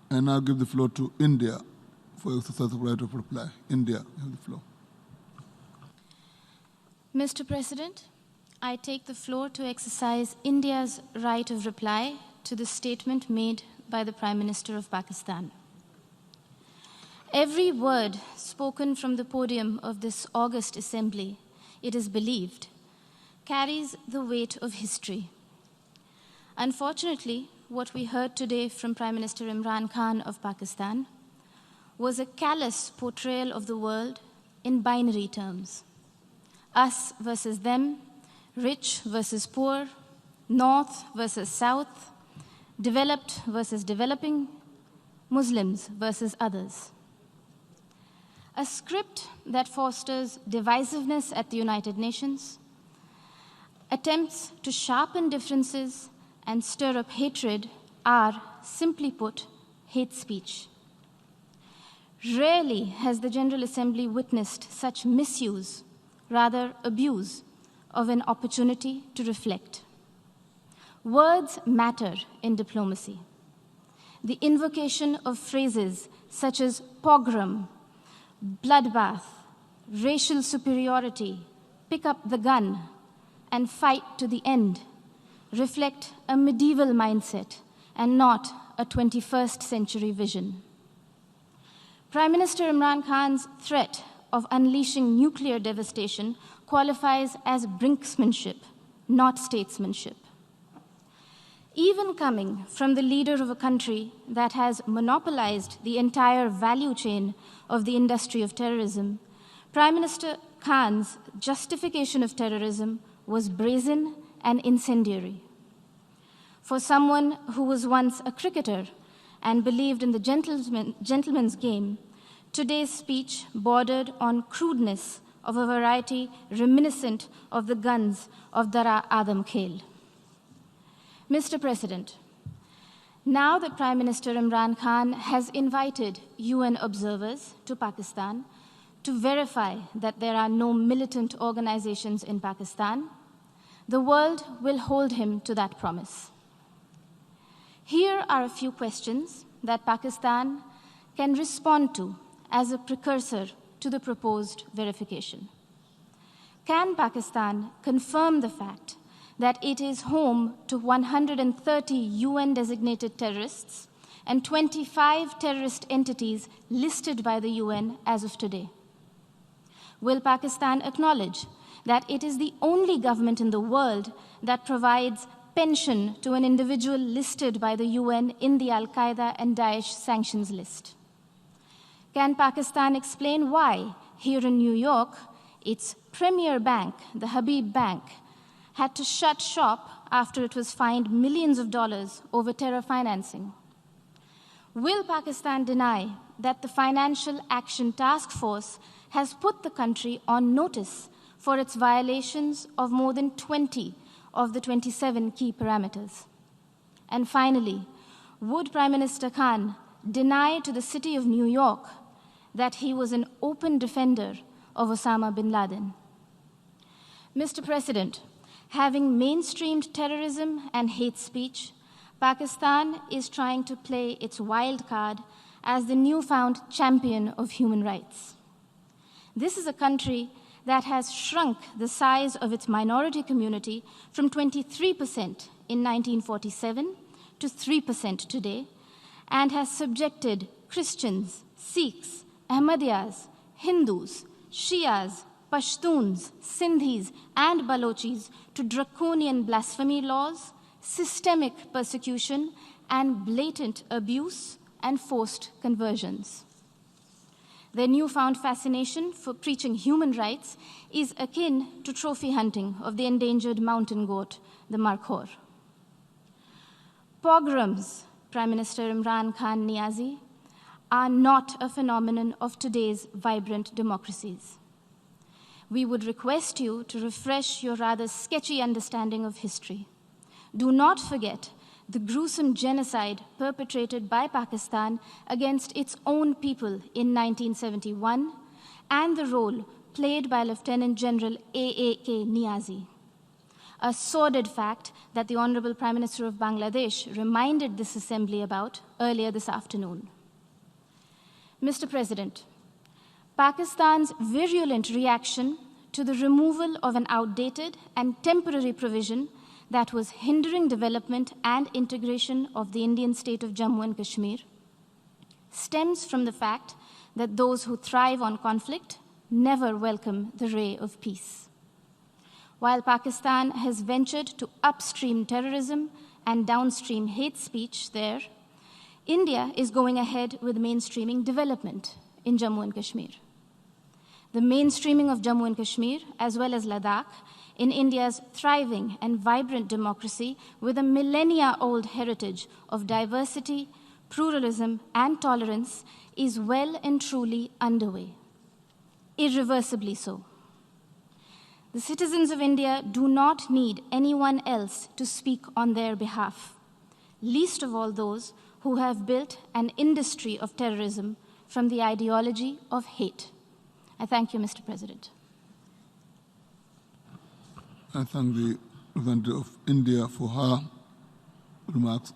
I now give the floor to India for exercise of right of reply. India, you have the floor. Mr. President, I take the floor to exercise India's right of reply to the statement made by the Prime Minister of Pakistan. Every word spoken from the podium of this august assembly, it is believed, carries the weight of history. Unfortunately, what we heard today from Prime Minister Imran Khan of Pakistan was a callous portrayal of the world in binary terms. Us versus them, rich versus poor, north versus south, developed versus developing, Muslims versus others. A script that fosters divisiveness at the United Nations, attempts to sharpen differences and stir up hatred are, simply put, hate speech. Rarely has the General Assembly witnessed such misuse, rather abuse, of an opportunity to reflect. Words matter in diplomacy. The invocation of phrases such as pogrom, bloodbath, racial superiority, pick up the gun, and fight to the end reflect a medieval mindset and not a 21st century vision. Prime Minister Imran Khan's threat of unleashing nuclear devastation qualifies as brinksmanship, not statesmanship. Even coming from the leader of a country that has monopolized the entire value chain of the industry of terrorism, Prime Minister Khan's justification of terrorism was brazen and incendiary. For someone who was once a cricketer and believed in the gentleman's game, today's speech bordered on crudeness of a variety reminiscent of the guns of Dara Adam Khel. Mr. President, now that Prime Minister Imran Khan has invited UN observers to Pakistan to verify that there are no militant organizations in Pakistan, the world will hold him to that promise. Here are a few questions that Pakistan can respond to as a precursor to the proposed verification. Can Pakistan confirm the fact that it is home to 130 UN-designated terrorists and 25 terrorist entities listed by the UN as of today? Will Pakistan acknowledge that it is the only government in the world that provides pension to an individual listed by the UN in the Al-Qaeda and Daesh sanctions list? Can Pakistan explain why, here in New York, its premier bank, the Habib Bank, had to shut shop after it was fined millions of dollars over terror financing? Will Pakistan deny that the Financial Action Task Force has put the country on notice for its violations of more than 20 of the 27 key parameters? And finally, would Prime Minister Khan deny to the city of New York that he was an open defender of Osama bin Laden? Mr. President, having mainstreamed terrorism and hate speech, Pakistan is trying to play its wild card as the newfound champion of human rights. This is a country that has shrunk the size of its minority community from 23% in 1947 to 3% today, and has subjected Christians, Sikhs, Ahmadiyyas, Hindus, Shias, Pashtuns, Sindhis, and Balochis to draconian blasphemy laws, systemic persecution, and blatant abuse and forced conversions. Their newfound fascination for preaching human rights is akin to trophy hunting of the endangered mountain goat, the Markhor. Pogroms, Prime Minister Imran Khan Niazi, are not a phenomenon of today's vibrant democracies. We would request you to refresh your rather sketchy understanding of history. Do not forget the gruesome genocide perpetrated by Pakistan against its own people in 1971 and the role played by Lieutenant General A.A.K. Niazi. a sordid fact that the Honorable Prime Minister of Bangladesh reminded this assembly about earlier this afternoon. Mr. President, Pakistan's virulent reaction to the removal of an outdated and temporary provision that was hindering development and integration of the Indian state of Jammu and Kashmir stems from the fact that those who thrive on conflict never welcome the ray of peace. While Pakistan has ventured to upstream terrorism and downstream hate speech there, India is going ahead with mainstreaming development in Jammu and Kashmir. The mainstreaming of Jammu and Kashmir, as well as Ladakh, in India's thriving and vibrant democracy with a millennia-old heritage of diversity, pluralism, and tolerance, is well and truly underway, irreversibly so. The citizens of India do not need anyone else to speak on their behalf, least of all those who have built an industry of terrorism from the ideology of hate. I thank you, Mr. President. I thank the representative of India for her remarks.